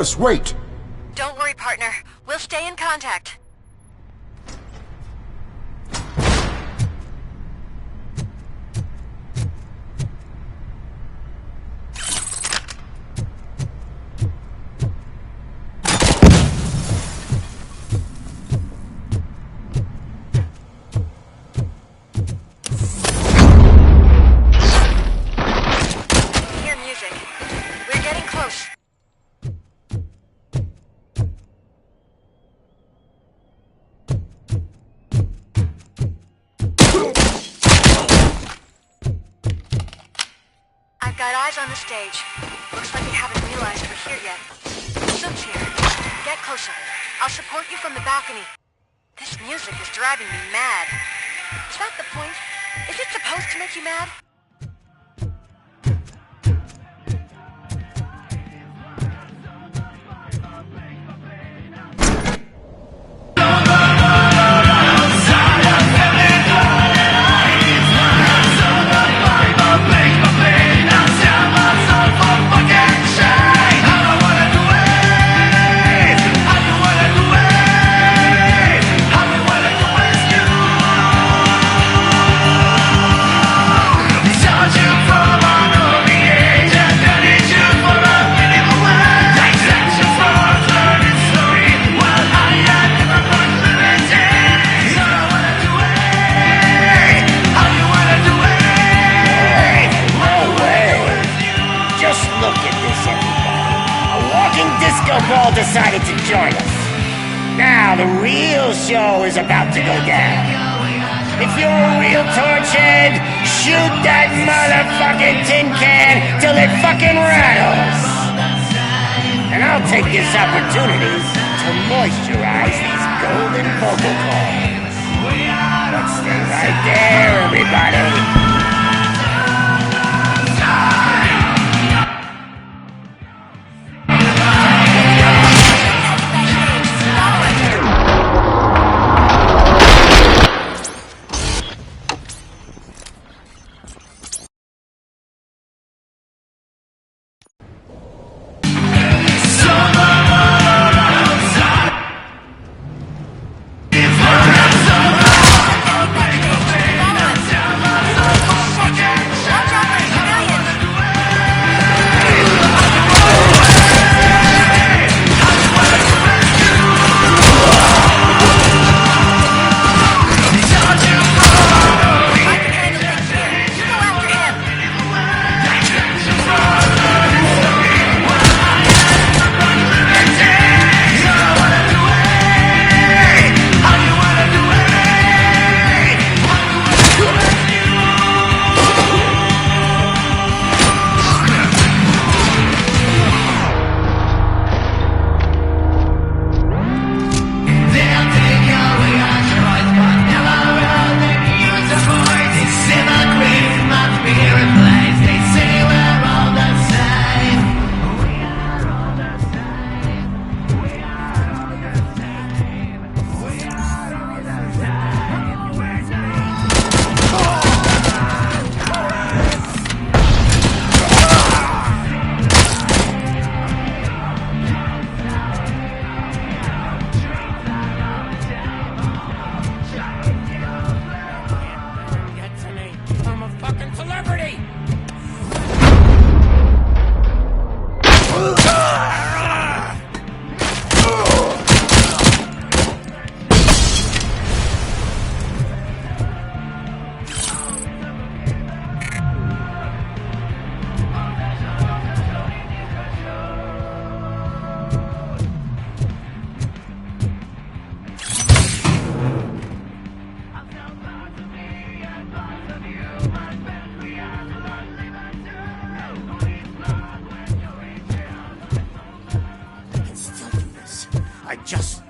Lewis, wait! Don't worry, partner. We'll stay in contact. Hear music. We're getting close. I've got eyes on the stage. Looks like they haven't realized we're here yet. Soup's here. Get closer. I'll support you from the balcony. This music is driving me mad. Is that the point? Is it supposed to make you mad? Ball decided to join us. Now the real show is about to go down. If you're a real torchhead, shoot that motherfucking tin can till it fucking rattles. And I'll take this opportunity to moisturize these golden vocal cords. But stay right there, everybody.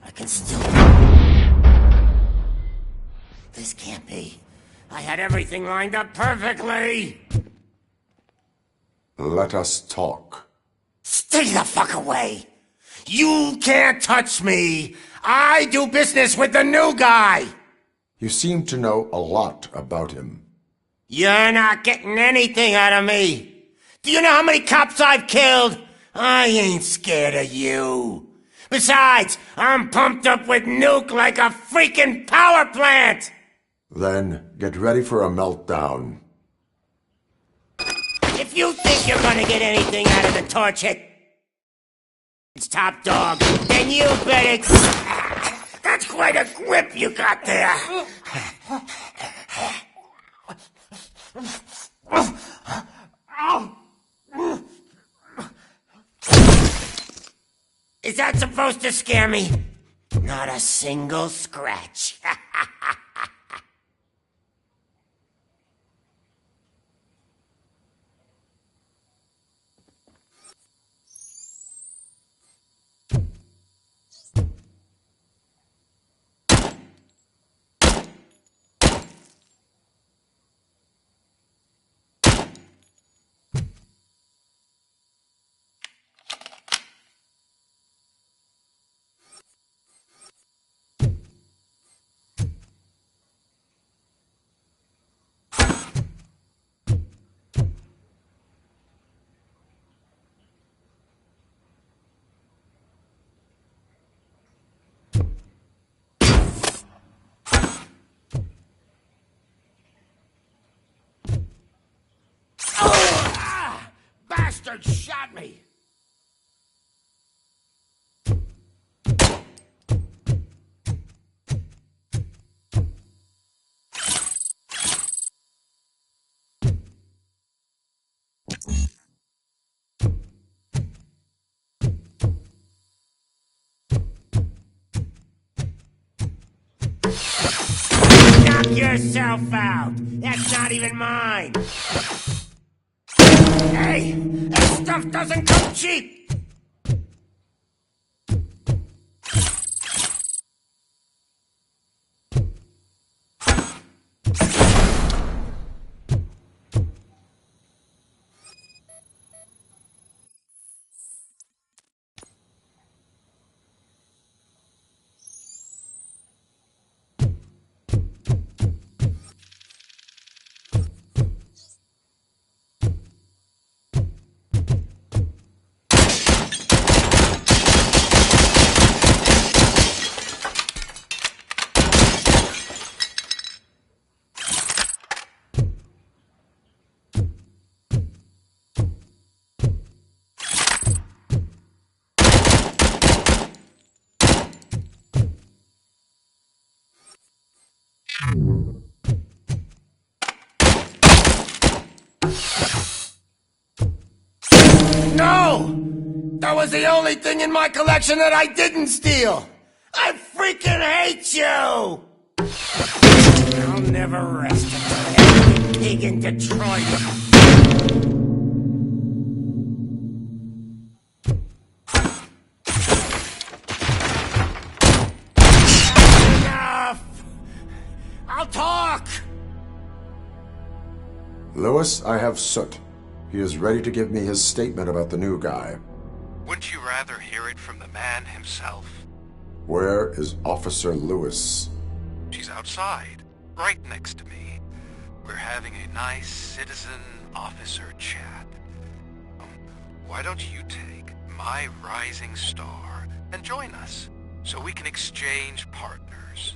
I can still... This can't be. I had everything lined up perfectly! Let us talk. Stay the fuck away! You can't touch me! I do business with the new guy! You seem to know a lot about him. You're not getting anything out of me! Do you know how many cops I've killed? I ain't scared of you. Besides, I'm pumped up with nuke like a freaking power plant! Then get ready for a meltdown. If you think you're gonna get anything out of the Torchhead's top dog, then you better... That's quite a grip you got there. Is that supposed to scare me? Not a single scratch. Bastard shot me! Knock yourself out! That's not even mine! Hey! This stuff doesn't come cheap! No! That was the only thing in my collection that I didn't steal! I freaking hate you! I'll never rest until every pig in Detroit... Enough! I'll talk! Lewis, I have Soot. He is ready to give me his statement about the new guy. Wouldn't you rather hear it from the man himself? Where is Officer Lewis? She's outside, right next to me. We're having a nice citizen-officer chat. Why don't you take my rising star and join us, so we can exchange partners?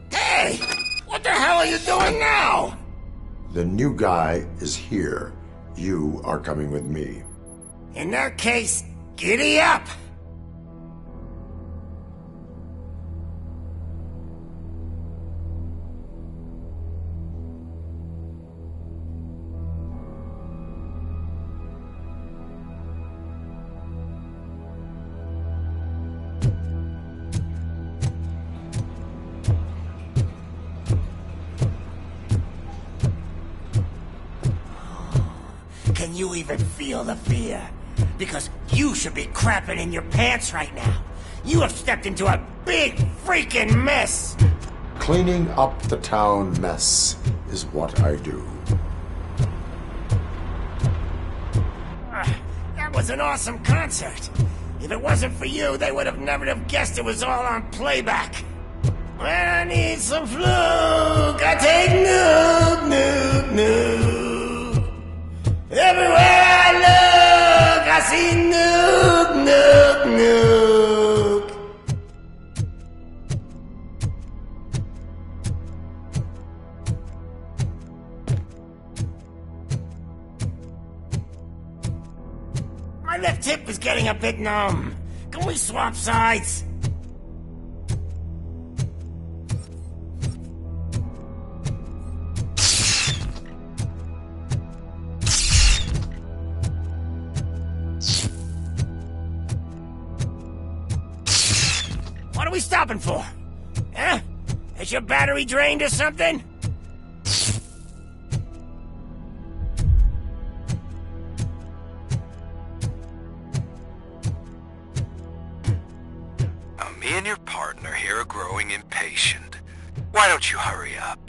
Hey! What the hell are you doing now? The new guy is here. You are coming with me. In that case, giddy up! Can you even feel the fear? Because you should be crapping in your pants right now. You have stepped into a big freaking mess. Cleaning up the town mess is what I do. That was an awesome concert. If it wasn't for you, they would have never have guessed it was all on playback. When I need some fluke, I take Nuke, Nuke, Nuke. Everywhere I look, I see Nuke, Nuke, Nuke. My left hip is getting a bit numb. Can we swap sides? What are we stopping for? Huh? Is your battery drained or something? Now, me and your partner here are growing impatient. Why don't you hurry up?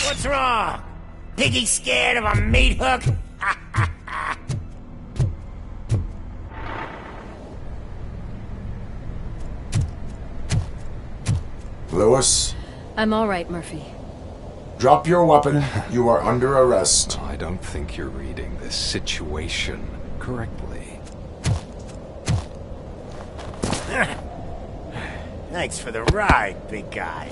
What's wrong? Piggy scared of a meat hook? Lewis, I'm all right, Murphy. drop your weapon. You are under arrest. I don't think you're reading this situation correctly. Thanks for the ride, big guy.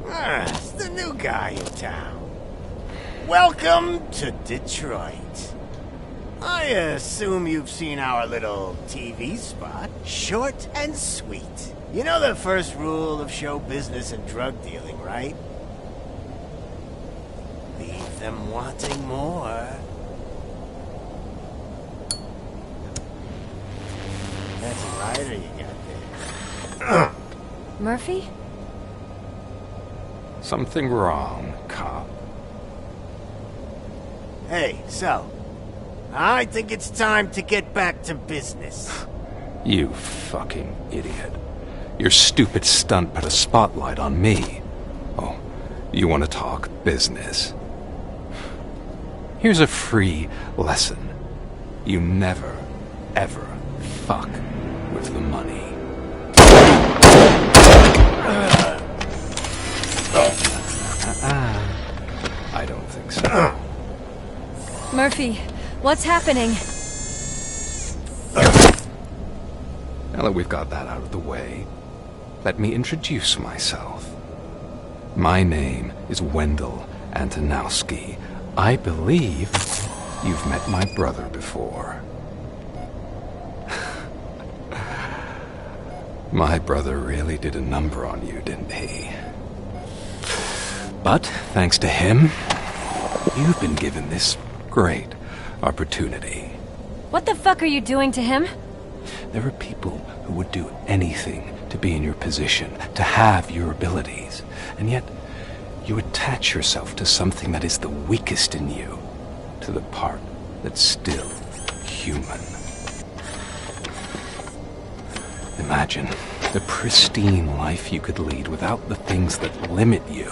It's the new guy in town. Welcome to Detroit. I assume you've seen our little TV spot. Short and sweet. You know the first rule of show business and drug dealing, right? Leave them wanting more. That's a rider you got there. Murphy? Something wrong, cop. Hey, so, I think it's time to get back to business. You fucking idiot. Your stupid stunt put a spotlight on me. Oh, you want to talk business? Here's a free lesson. You never, ever fuck with the money. I don't think so. Murphy, what's happening? Now that we've got that out of the way, let me introduce myself. My name is Wendell Antonowski. I believe you've met my brother before. My brother really did a number on you, didn't he? But, thanks to him, you've been given this great opportunity. What the fuck are you doing to him? There are people who would do anything to be in your position, to have your abilities, and yet you attach yourself to something that is the weakest in you, to the part that's still human. Imagine the pristine life you could lead without the things that limit you.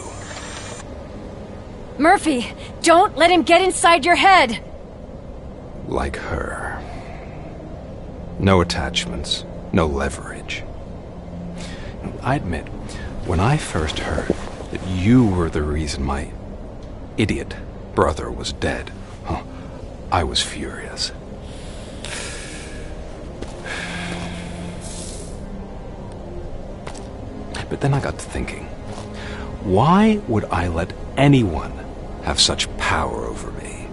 Murphy, don't let him get inside your head! Like her. No attachments, no leverage. I admit, when I first heard that you were the reason my idiot brother was dead, I was furious. But then I got to thinking, why would I let anyone have such power over me?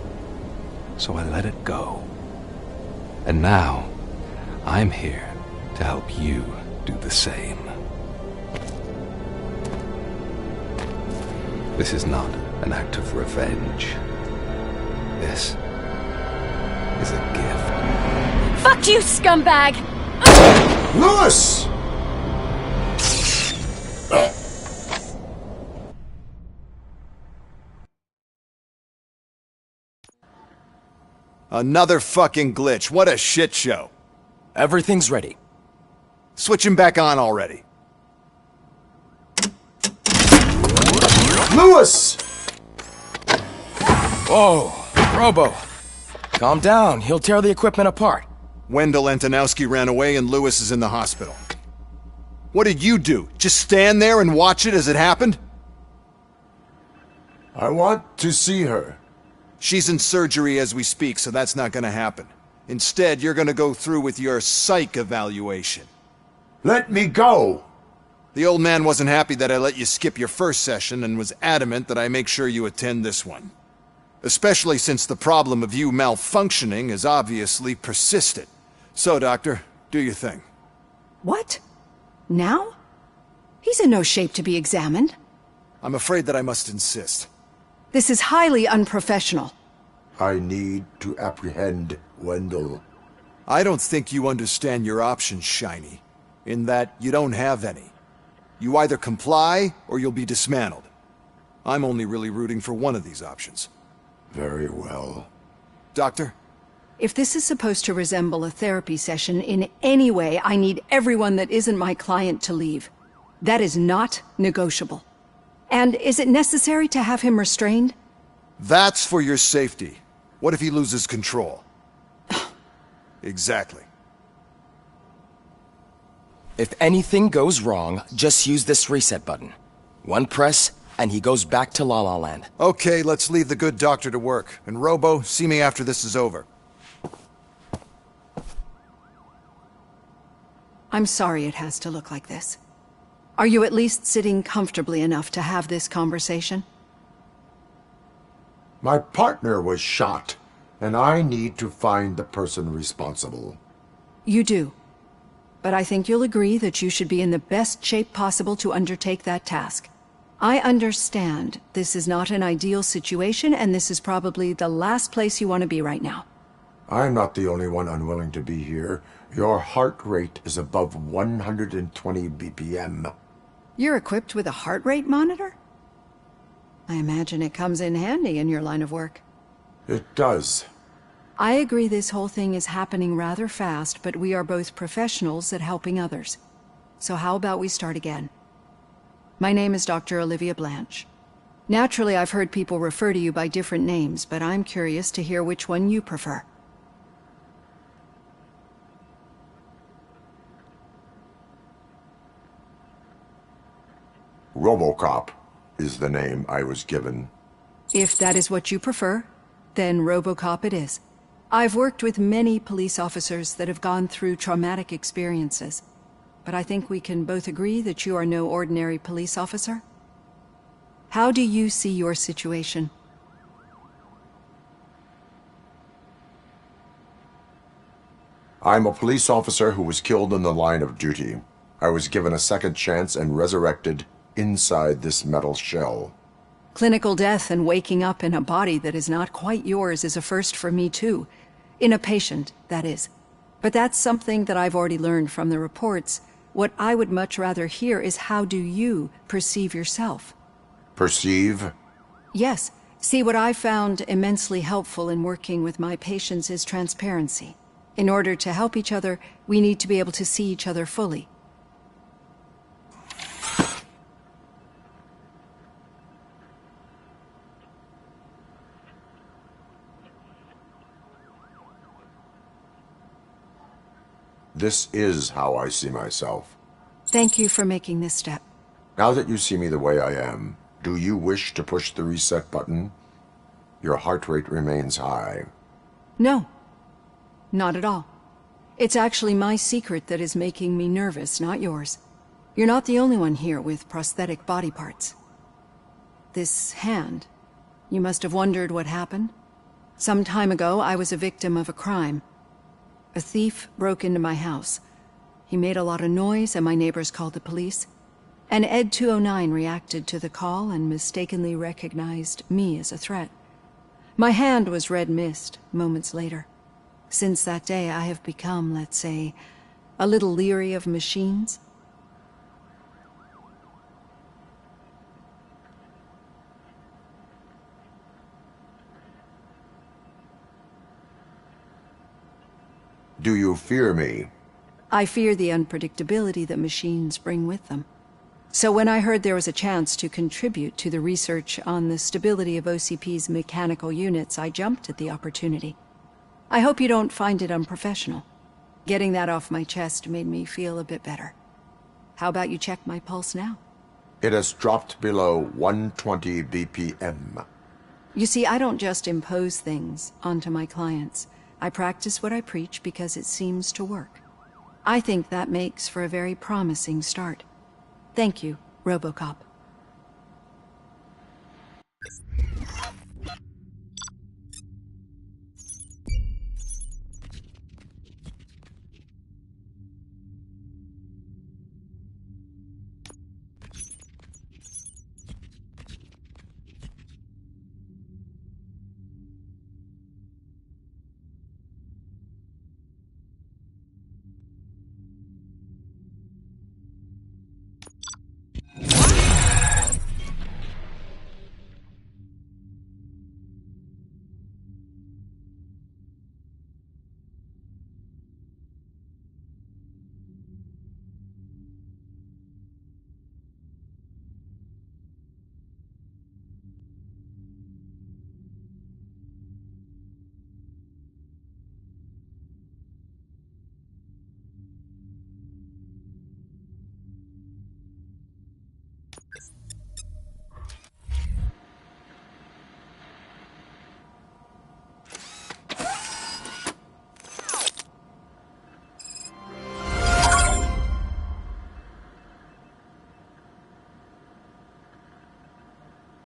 So I let it go. And now, I'm here to help you do the same. This is not an act of revenge. This is a gift. Fuck you, scumbag! Lewis! Another fucking glitch. What a shit show. Everything's ready. Switch him back on already. Lewis! Whoa, Robo. Calm down, he'll tear the equipment apart. Wendell Antonowski ran away and Lewis is in the hospital. What did you do? Just stand there and watch it as it happened? I want to see her. She's in surgery as we speak, so that's not gonna happen. Instead, you're gonna go through with your psych evaluation. Let me go! The old man wasn't happy that I let you skip your first session and was adamant that I make sure you attend this one. Especially since the problem of you malfunctioning has obviously persisted. So, Doctor, do your thing. What? Now? He's in no shape to be examined. I'm afraid that I must insist. This is highly unprofessional. I need to apprehend Wendell. I don't think you understand your options, Shiny. In that you don't have any. You either comply, or you'll be dismantled. I'm only really rooting for one of these options. Very well. Doctor? If this is supposed to resemble a therapy session in any way, I need everyone that isn't my client to leave. That is not negotiable. And is it necessary to have him restrained? That's for your safety. What if he loses control? Exactly. If anything goes wrong, just use this reset button. One press, and he goes back to La La Land. Okay, let's leave the good doctor to work. And Robo, see me after this is over. I'm sorry it has to look like this. Are you at least sitting comfortably enough to have this conversation? My partner was shot, and I need to find the person responsible. You do. But I think you'll agree that you should be in the best shape possible to undertake that task. I understand this is not an ideal situation, and this is probably the last place you want to be right now. I'm not the only one unwilling to be here. Your heart rate is above 120 BPM. You're equipped with a heart rate monitor? I imagine it comes in handy in your line of work. It does. I agree this whole thing is happening rather fast, but we are both professionals at helping others. So how about we start again? My name is Dr. Olivia Blanche. Naturally, I've heard people refer to you by different names, but I'm curious to hear which one you prefer. Robocop is the name I was given. If that is what you prefer, then Robocop it is. I've worked with many police officers that have gone through traumatic experiences, but I think we can both agree that you are no ordinary police officer. How do you see your situation? I'm a police officer who was killed in the line of duty. I was given a second chance and resurrected inside this metal shell. Clinical death and waking up in a body that is not quite yours is a first for me too. In a patient, that is. But that's something that I've already learned from the reports. What I would much rather hear is how do you perceive yourself? Perceive? Yes. See, what I found immensely helpful in working with my patients is transparency. In order to help each other, we need to be able to see each other fully. This is how I see myself. Thank you for making this step. Now that you see me the way I am, do you wish to push the reset button? Your heart rate remains high. No. Not at all. It's actually my secret that is making me nervous, not yours. You're not the only one here with prosthetic body parts. This hand, you must have wondered what happened. Some time ago, I was a victim of a crime. A thief broke into my house. He made a lot of noise and my neighbors called the police. And Ed 209 reacted to the call and mistakenly recognized me as a threat. My hand was red mist moments later. Since that day, I have become, let's say, a little leery of machines. Do you fear me? I fear the unpredictability that machines bring with them. So when I heard there was a chance to contribute to the research on the stability of OCP's mechanical units, I jumped at the opportunity. I hope you don't find it unprofessional. Getting that off my chest made me feel a bit better. How about you check my pulse now? It has dropped below 120 BPM. You see, I don't just impose things onto my clients. I practice what I preach because it seems to work. I think that makes for a very promising start. Thank you, Robocop.